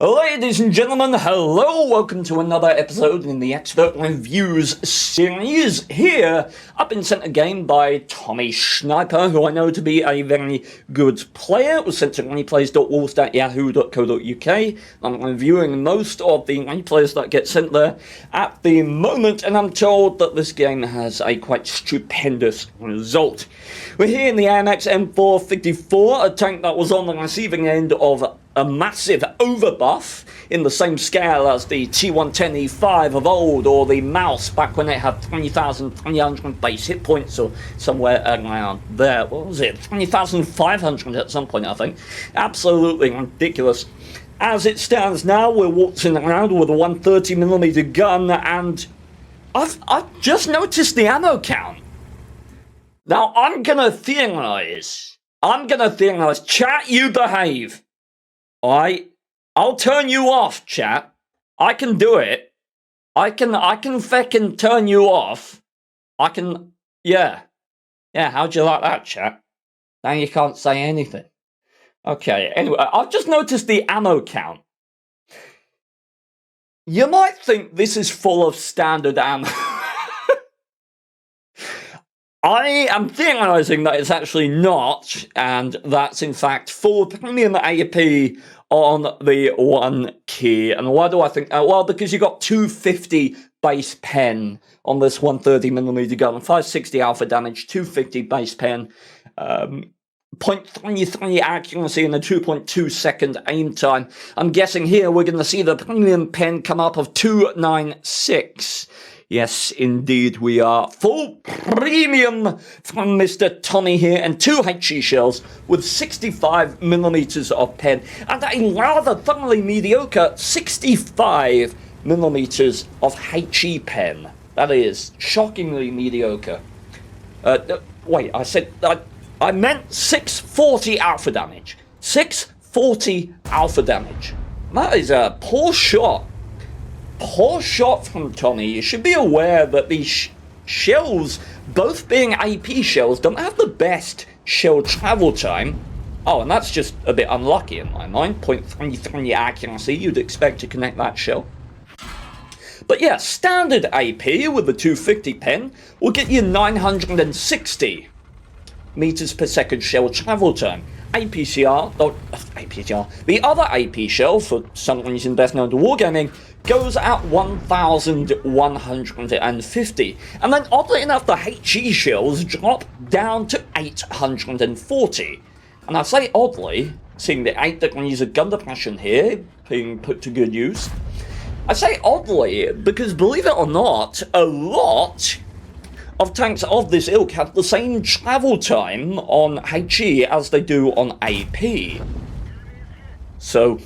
Ladies and gentlemen, hello! Welcome to another episode in the Expert Reviews series. Here, I've been sent a game by Tommy Schneiper, who I know to be a very good player. It was sent to replays.wolves@yahoo.co.uk. I'm reviewing most of the replays that get sent there at the moment, and I'm told that this game has a quite stupendous result. We're here in the AMX M454, a tank that was on the receiving end of a massive overbuff in the same scale as the T110E5 of old, or the Mouse back when it had 20,300 base hit points, or somewhere around there. What was it? 20,500 at some point, I think. Absolutely ridiculous. As it stands now, we're waltzing around with a 130mm gun, and I've just noticed the ammo count. Now, I'm gonna theorize. Chat, you behave. I'll turn you off, chat. I can do it. I can feckin' turn you off. Yeah, how'd you like that, chat? Now you can't say anything. Okay, anyway, I've just noticed the ammo count. You might think this is full of standard ammo. I am theorizing that it's actually not, and that's in fact full premium AP on the one key. And why do I think that? Well, because you got 250 base pen on this 130mm gun, 560 alpha damage, 250 base pen, 0.33 accuracy and a 2.2 second aim time. I'm guessing here we're going to see the premium pen come up of 296. Yes, indeed we are. Full premium from Mr. Tommy here, and 2 HE shells with 65mm of pen, and a rather thoroughly mediocre 65mm of HE pen. That is shockingly mediocre. Wait, I meant 640 alpha damage. 640 alpha damage. That is a poor shot. Poor shot from Tommy. You should be aware that these shells, both being AP shells, don't have the best shell travel time. Oh, and that's just a bit unlucky in my mind. 0.33 accuracy, you'd expect to connect that shell. But yeah, standard AP with the 250 pen will get you 960 meters per second shell travel time. APCR, the other AP shell, for some reason best known to wargaming, goes at 1,150. And then oddly enough, the HE shells drop down to 840. And I say oddly, seeing the 8 degrees of gun depression here being put to good use. I say oddly because, believe it or not, a lot of tanks of this ilk have the same travel time on HE as they do on AP. So,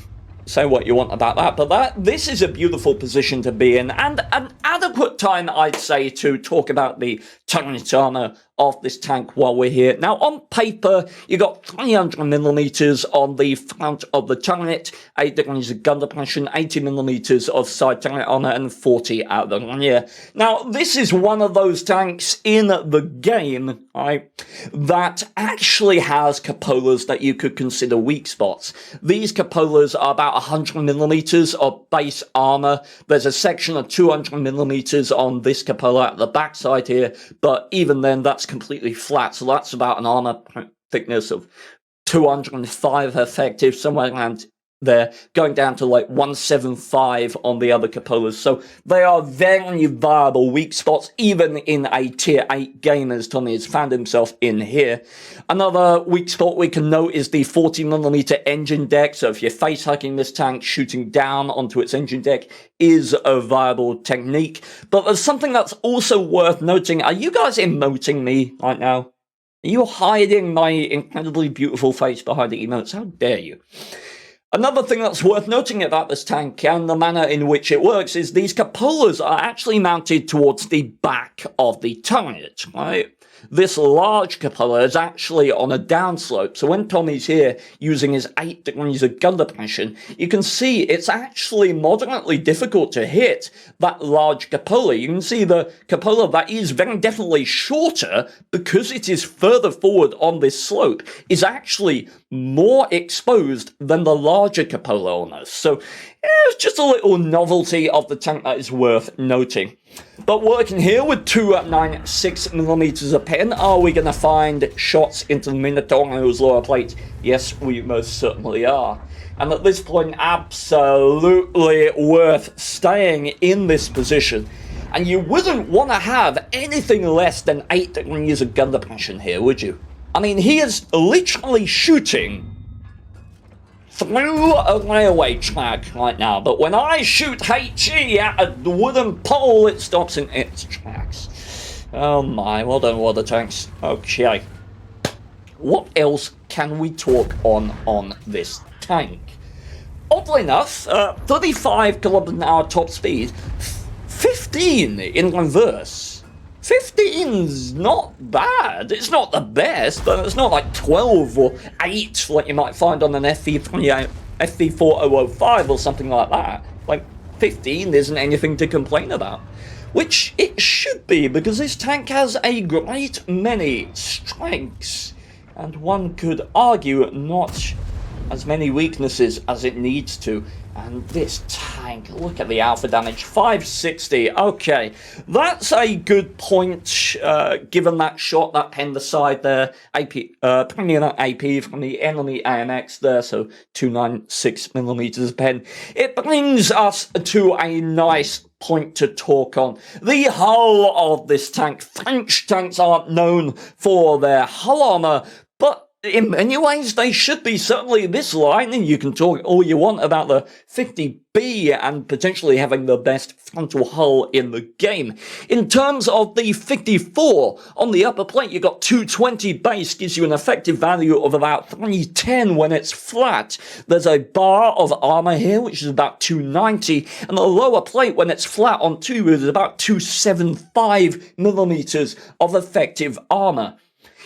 say what you want about that, but this is a beautiful position to be in, and an adequate time, I'd say, to talk about the turret armor of this tank while we're here. Now, on paper, you got 300mm on the front of the turret, 8 degrees of gun depression, 80mm of side turret armor, and 40 out the rear. Now, this is one of those tanks in the game, right, that actually has cupolas that you could consider weak spots. These cupolas are about 100mm of base armor. There's a section of 200mm on this cupola at the backside here, but even then, that's completely flat, so that's about an armor thickness of 205 effective, somewhere around there, going down to like 175 on the other cupolas. So they are very viable weak spots, even in a tier 8 game, as Tommy has found himself in here. Another weak spot we can note is the 40mm engine deck. So if you're face hugging this tank, shooting down onto its engine deck is a viable technique. But there's something that's also worth noting. Are you guys emoting me right now? Are you hiding my incredibly beautiful face behind the emotes? How dare you? Another thing that's worth noting about this tank and the manner in which it works is these cupolas are actually mounted towards the back of the turret, right? this large cupola is actually on a downslope. So when Tommy's here using his 8 degrees of gun depression, you can see it's actually moderately difficult to hit that large cupola. You can see the cupola that is very definitely shorter because it is further forward on this slope is actually more exposed than the larger cupola on us. So it's just a little novelty of the tank that is worth noting. But working here with 296mm of pen, are we going to find shots into the Minotaur's lower plate? Yes, we most certainly are. And at this point, absolutely worth staying in this position. And you wouldn't want to have anything less than 8 degrees of gun depression here, would you? I mean, he is literally shooting through a railway track right now, but when I shoot HE at a wooden pole, it stops in its tracks. Oh my, well done, water tanks. Okay. What else can we talk on this tank? Oddly enough, 35 kilometers an hour top speed, 15 in reverse. 15's not bad. It's not the best, but it's not like 12 or 8 like you might find on an FV4005 or something like that. Like, 15 isn't anything to complain about. Which it should be, because this tank has a great many strengths, and one could argue not as many weaknesses as it needs to. And this tank, look at the alpha damage, 560. Okay, that's a good point, given that shot that penned the side there. Premium AP from the enemy AMX there, so 296mm pen. It brings us to a nice point to talk on. The hull of this tank. French tanks aren't known for their hull armor, but in many ways, they should be. Certainly this line, and you can talk all you want about the 50B and potentially having the best frontal hull in the game. In terms of the 54, on the upper plate, you got 220 base, gives you an effective value of about 310 when it's flat. There's a bar of armor here, which is about 290, and the lower plate, when it's flat on 2, is about 275mm of effective armor.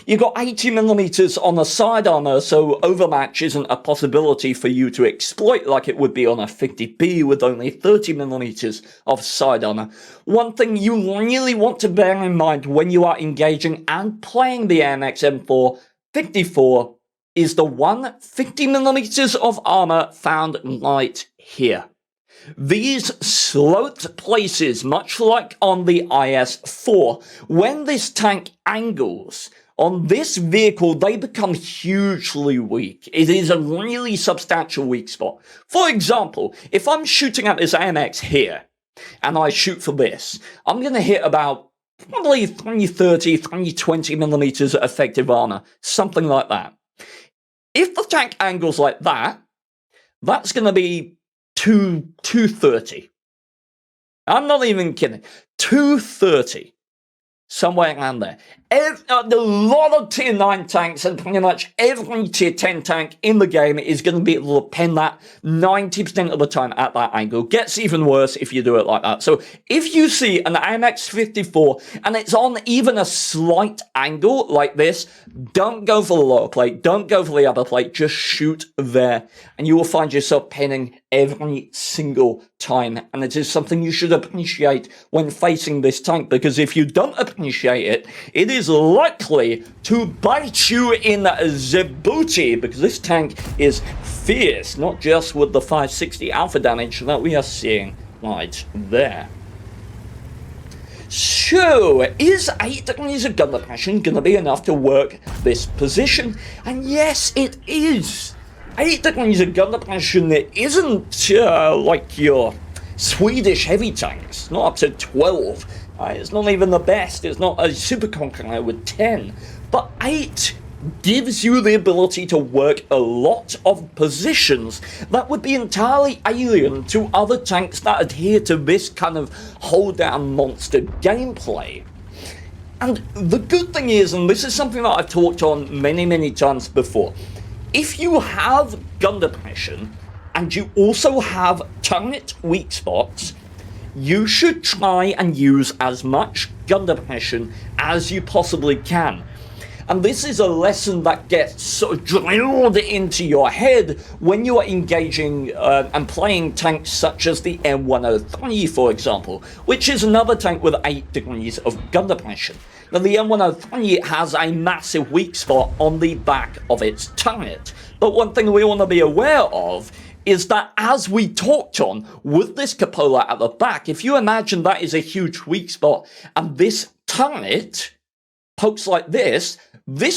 You've got 80mm on the side armor, so overmatch isn't a possibility for you to exploit like it would be on a 50B with only 30mm of side armor. One thing you really want to bear in mind when you are engaging and playing the AMX M4 54 is the 150mm of armor found right here. These sloped places, much like on the IS-4, when this tank angles, on this vehicle, they become hugely weak. It is a really substantial weak spot. For example, if I'm shooting at this AMX here, and I shoot for this, I'm going to hit about probably 330, 320mm of effective armor, something like that. If the tank angles like that, that's going to be 230. I'm not even kidding. 230. Somewhere around there. A lot of tier 9 tanks and pretty much every tier 10 tank in the game is going to be able to pen that 90% of the time at that angle. Gets even worse if you do it like that. So if you see an AMX 54 and it's on even a slight angle like this, don't go for the lower plate, don't go for the upper plate, just shoot there and you will find yourself penning every single time. And it is something you should appreciate when facing this tank, because if you don't appreciate it, it is likely to bite you in the booty, because this tank is fierce, not just with the 560 alpha damage that we are seeing right there. So, is 8 degrees of gun depression going to be enough to work this position? And yes, it is. 8 degrees of gun depression isn't like your Swedish heavy tanks, not up to 12. It's not even the best. It's not a super conqueror with 10. But 8 gives you the ability to work a lot of positions that would be entirely alien to other tanks that adhere to this kind of hold-down monster gameplay. And the good thing is, and this is something that I've talked on many times before, if you have gun depression and you also have turret weak spots, you should try and use as much gun depression as you possibly can. And this is a lesson that gets sort of drilled into your head when you are engaging and playing tanks such as the M103, for example, which is another tank with 8 degrees of gun depression. Now, the M103 has a massive weak spot on the back of its turret. But one thing we want to be aware of is that, as we talked on, with this cupola at the back, if you imagine that is a huge weak spot, and this turret pokes like this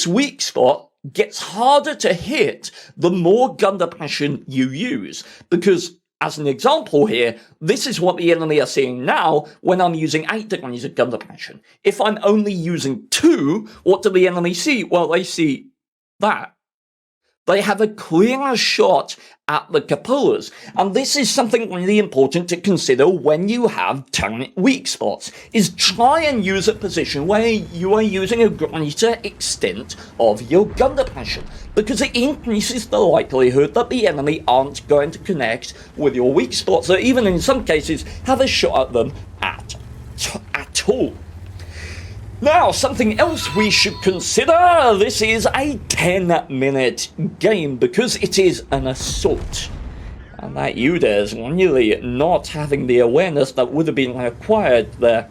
weak spot gets harder to hit the more gun depression you use. Because, as an example here, this is what the enemy are seeing now when I'm using 8 degrees of gun depression. If I'm only using 2, what do the enemy see? Well, they see that. They have a clearer shot at the cupolas, and this is something really important to consider when you have turret weak spots, is try and use a position where you are using a greater extent of your gun depression, because it increases the likelihood that the enemy aren't going to connect with your weak spots, or even in some cases have a shot at them at all. Now, something else we should consider, this is a 10-minute game because it is an assault. And that Yuda is really not having the awareness that would have been required there.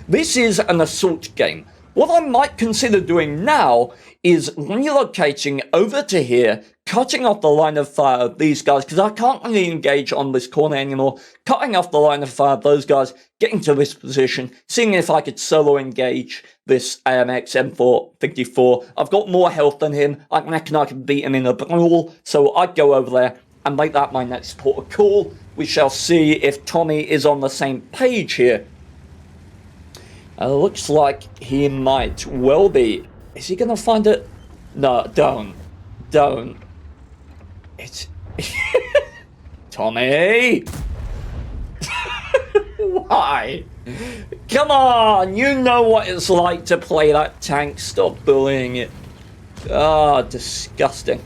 This is an assault game. What I might consider doing now is relocating over to here, cutting off the line of fire of these guys, because I can't really engage on this corner anymore, cutting off the line of fire of those guys, getting to this position, seeing if I could solo engage this AMX M454. I've got more health than him. I reckon I can beat him in a brawl, so I'd go over there and make that my next port of call. We shall see if Tommy is on the same page here. Looks like he might well be. Is he gonna find it? No, don't. It's... Tommy! Why? Come on, you know what it's like to play that tank. Stop bullying it. Ah, disgusting.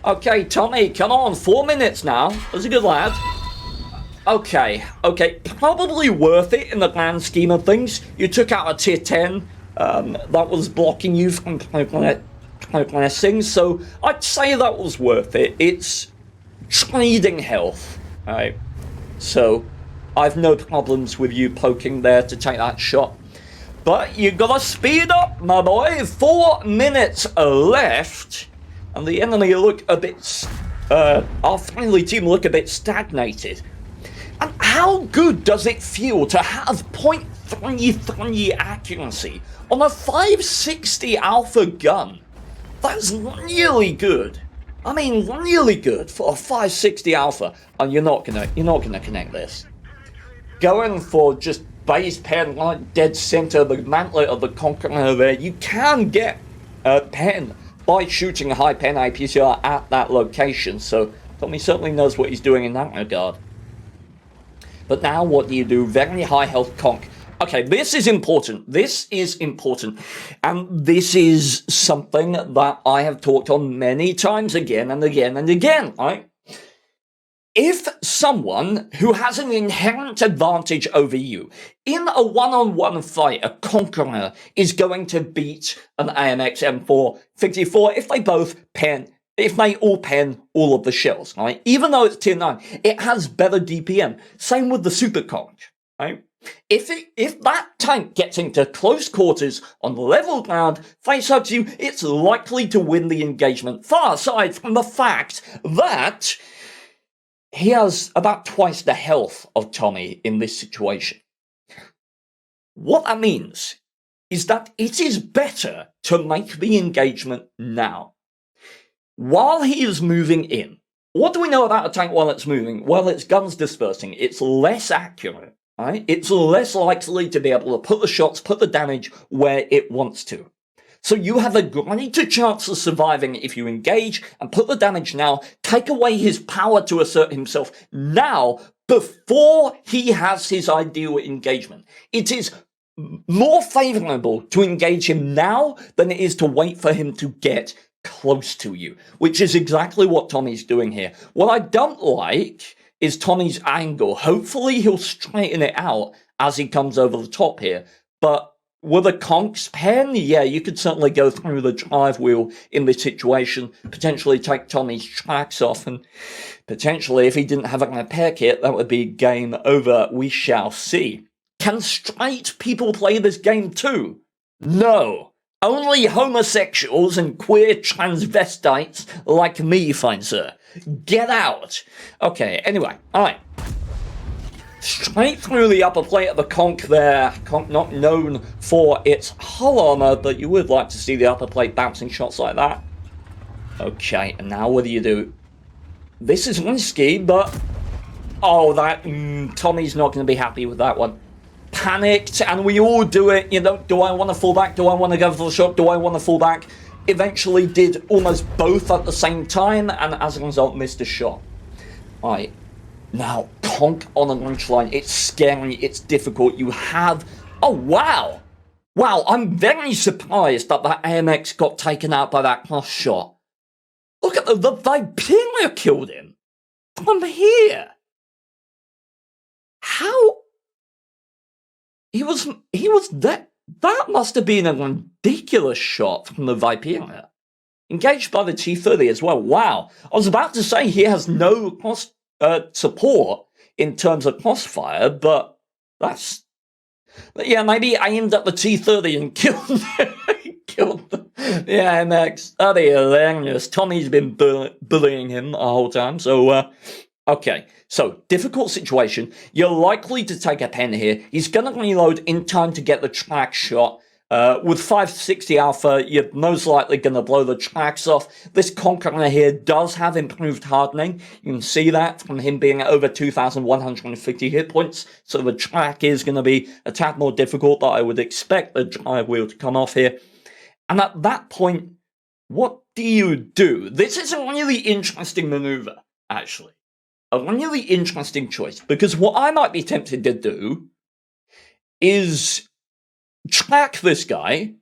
Okay, Tommy, come on, 4 minutes now. That's a good lad. Okay, probably worth it in the grand scheme of things. You took out a tier 10 that was blocking you from progressing, so I'd say that was worth it. It's trading health, right? So I've no problems with you poking there to take that shot. But you gotta speed up, my boy. 4 minutes left, and the enemy look a bit, our friendly team look a bit stagnated. And how good does it feel to have .33 accuracy on a 560 alpha gun? That's really good. I mean, really good for a 560 alpha. And you're not gonna connect this. Going for just base pen right dead center, the mantlet of the Conqueror there. You can get a pen by shooting a high pen APCR at that location. So Tommy certainly knows what he's doing in that regard. But now what do you do? Very high health conk. Okay, this is important. This is important. And this is something that I have talked on many times again and again and again, right? If someone who has an inherent advantage over you in a one-on-one fight, a Conqueror is going to beat an AMX M454 if they all pen all of the shells, right? Even though it's tier 9, it has better DPM. Same with the Super Conch, right? If that tank gets into close quarters on level ground, face-hugs you, it's likely to win the engagement, far aside from the fact that he has about twice the health of Tommy in this situation. What that means is that it is better to make the engagement now. While he is moving in, what do we know about a tank while it's moving? Well, its gun's dispersing. It's less accurate, right? It's less likely to be able to put the shots, put the damage where it wants to. So you have a greater chance of surviving if you engage and put the damage now, take away his power to assert himself now before he has his ideal engagement. It is more favorable to engage him now than it is to wait for him to get close to you, which is exactly what Tommy's doing here. What I don't like is Tommy's angle. Hopefully he'll straighten it out as he comes over the top here. But with a Conk's pen, yeah, you could certainly go through the drive wheel in this situation, potentially take Tommy's tracks off, and potentially, if he didn't have a repair kit, that would be game over. We shall see. Can straight people play this game too? No. Only homosexuals and queer transvestites like me, fine sir. Get out. Okay, anyway, alright. Straight through the upper plate of the Conk there. Conk not known for its hull armor, but you would like to see the upper plate bouncing shots like that. Okay, and now what do you do? This is risky, but... Oh, that... Tommy's not going to be happy with that one. Panicked, and we all do it, you know, do I want to fall back? Do I want to go for the shot? Do I want to fall back? Eventually did almost both at the same time, and as a result missed a shot. Alright, now, Conk on the launch line, it's scary, it's difficult, you have... Oh, wow! Wow, I'm very surprised that that AMX got taken out by that cross shot. Look at the Viperia killed him! From here! How... He was that must have been a ridiculous shot from the Viperia. Engaged by the T-30 as well. Wow. I was about to say he has no cross support in terms of crossfire, but that's... Yeah, maybe aimed at the T-30 and killed the AMX. That'd be hilarious. Tommy's been bullying him the whole time, so... Okay, so, difficult situation. You're likely to take a pen here. He's going to reload in time to get the track shot. With 560 alpha, you're most likely going to blow the tracks off. This Conqueror here does have improved hardening. You can see that from him being at over 2,150 hit points. So the track is going to be a tad more difficult, but I would expect the drive wheel to come off here. And at that point, what do you do? This is a really interesting maneuver, actually. A really interesting choice, because what I might be tempted to do is track this guy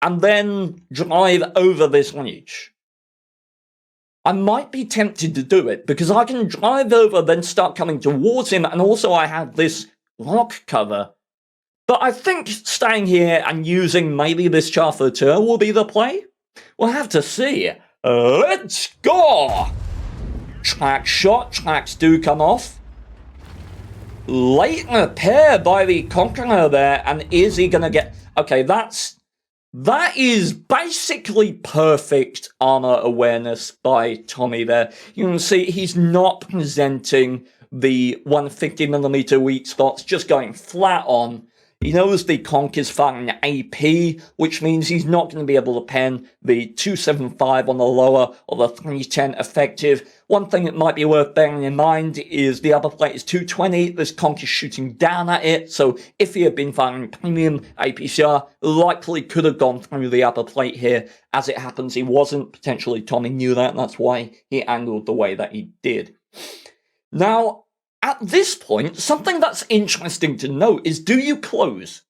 and then drive over this ledge. I might be tempted to do it because I can drive over, then start coming towards him, and also I have this rock cover. But I think staying here and using maybe this Chauffeur will be the play. We'll have to see. Let's go! Track shot, tracks do come off. Late repair by the Conqueror there, and is he gonna get... Okay, that is basically perfect armor awareness by Tommy there. You can see he's not presenting the 150mm weak spots, just going flat on. He knows the Conk is firing AP, which means he's not going to be able to pen the 275 on the lower or the 310 effective. One thing that might be worth bearing in mind is the upper plate is 220. This Conk is shooting down at it, so if he had been firing premium APCR, likely could have gone through the upper plate here. As it happens, he wasn't. Potentially Tommy knew that, and that's why he angled the way that he did. Now, at this point, something that's interesting to note is, do you close?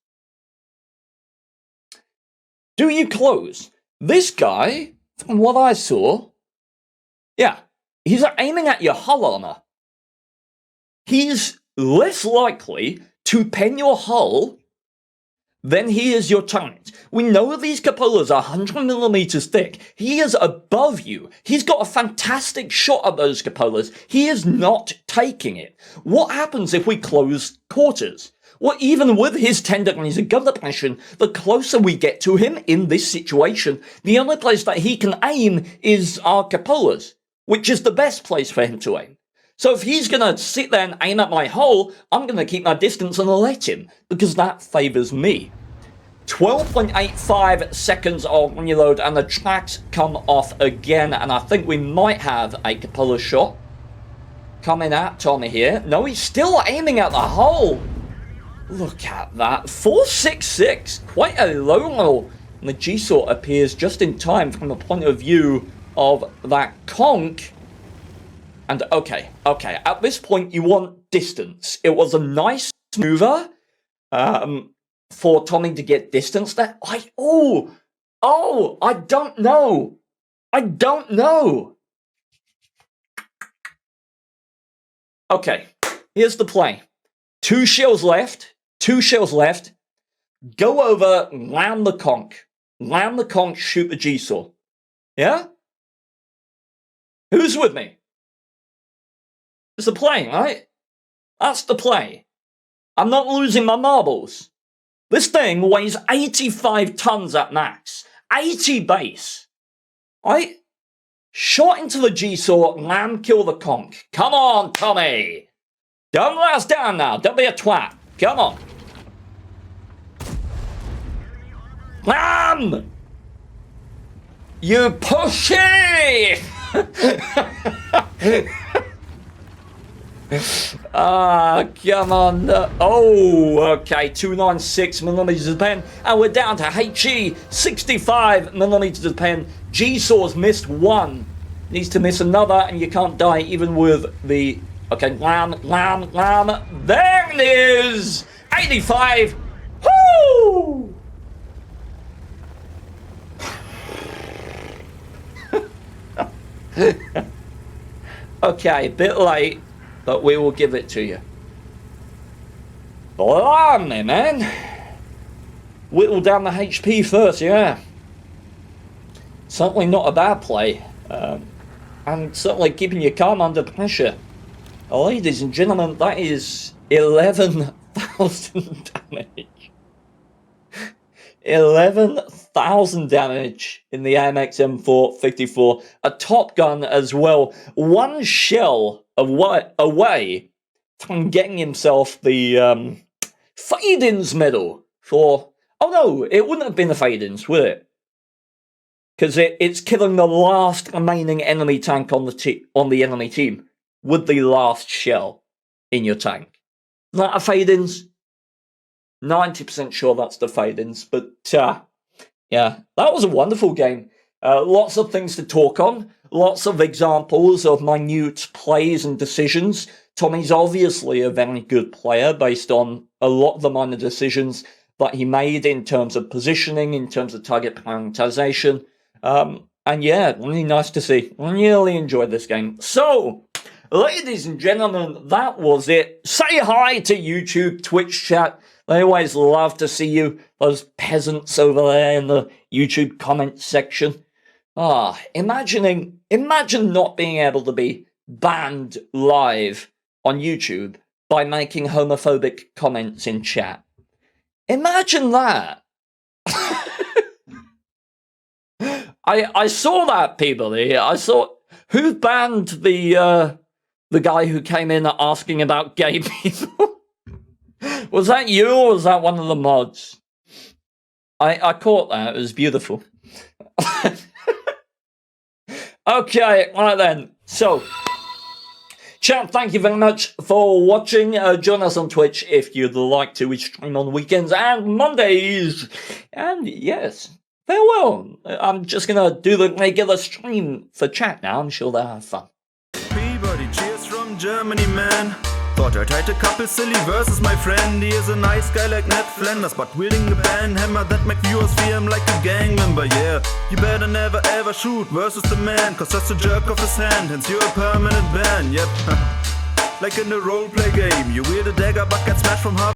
Do you close? This guy, from what I saw, yeah, he's aiming at your hull armor. He's less likely to pen your hull than he is your turret. We know these cupolas are 100mm thick. He is above you. He's got a fantastic shot at those cupolas. He is not taking it. What happens if we close quarters? Well, even with his 10 degrees of gun depression, the closer we get to him in this situation, the only place that he can aim is our cupolas, which is the best place for him to aim. So if he's going to sit there and aim at my hull, I'm going to keep my distance and let him, because that favours me. 12.85 seconds of reload, and the tracks come off again, and I think we might have a cupola shot coming at Tommy here. No, he's still aiming at the hull. Look at that. 466, quite a low roll. And the G-Sort appears just in time from the point of view of that Conk. And okay, at this point you want distance. It was a nice maneuver for Tommy to get distance there. I don't know. Okay, here's the play. 2 shells left. 2 shells left. Go over, land the conch. Land the conch, shoot the G-Saw. Yeah? Who's with me? It's the play, right? That's the play. I'm not losing my marbles. This thing weighs 85 tons at max. 80 base. Right? Shot into the G-Saw, lamb kill the conch. Come on, Tommy. Don't let us down now. Don't be a twat. Come on. Lamb! You pushy! Come on. Oh, okay. 296mm of pen. And we're down to HE. 65mm of pen. G-Saw's missed 1. Needs to miss another, and you can't die even with the... Okay, lamb. There it is! 85. Woo! Okay, a bit late, but we will give it to you. Blimey, man. Whittle down the HP first, yeah. Certainly not a bad play. And certainly keeping you calm under pressure. Ladies and gentlemen, that is 11,000 damage. 11,000 damage in the AMX M454. A Top Gun as well. 1 shell away from getting himself the Fade-ins medal for... Oh no, it wouldn't have been the Fade-ins, would it? Because it's killing the last remaining enemy tank on the enemy team with the last shell in your tank. Not a Fade-ins. 90% sure that's the Fade-ins, but yeah, that was a wonderful game. Lots of things to talk on, lots of examples of minute plays and decisions. Tommy's obviously a very good player based on a lot of the minor decisions that he made in terms of positioning, in terms of target prioritization. And yeah, really nice to see. Really enjoyed this game. So, ladies and gentlemen, that was it. Say hi to YouTube, Twitch chat. They always love to see you, those peasants over there in the YouTube comments section. Imagine not being able to be banned live on YouTube by making homophobic comments in chat. Imagine that. I saw that, Peabody. I saw... Who banned the guy who came in asking about gay people? Was that you, or was that one of the mods? I caught that. It was beautiful. Okay, right then. So, chat, thank you very much for watching. Join us on Twitch if you'd like to. We stream on weekends and Mondays. And yes, farewell. I'm just going to do the regular stream for chat now. I'm sure they'll have fun. Peabody, cheers from Germany, man. Thought I'd hide a couple silly verses, my friend. He is a nice guy like Ned Flanders, but wielding a band hammer that make viewers feel him like a gang member, yeah. You better never ever shoot versus the man, cause that's a jerk of his hand, hence you're a permanent ban, yep. Like in a roleplay game, you wield a dagger but get smashed from half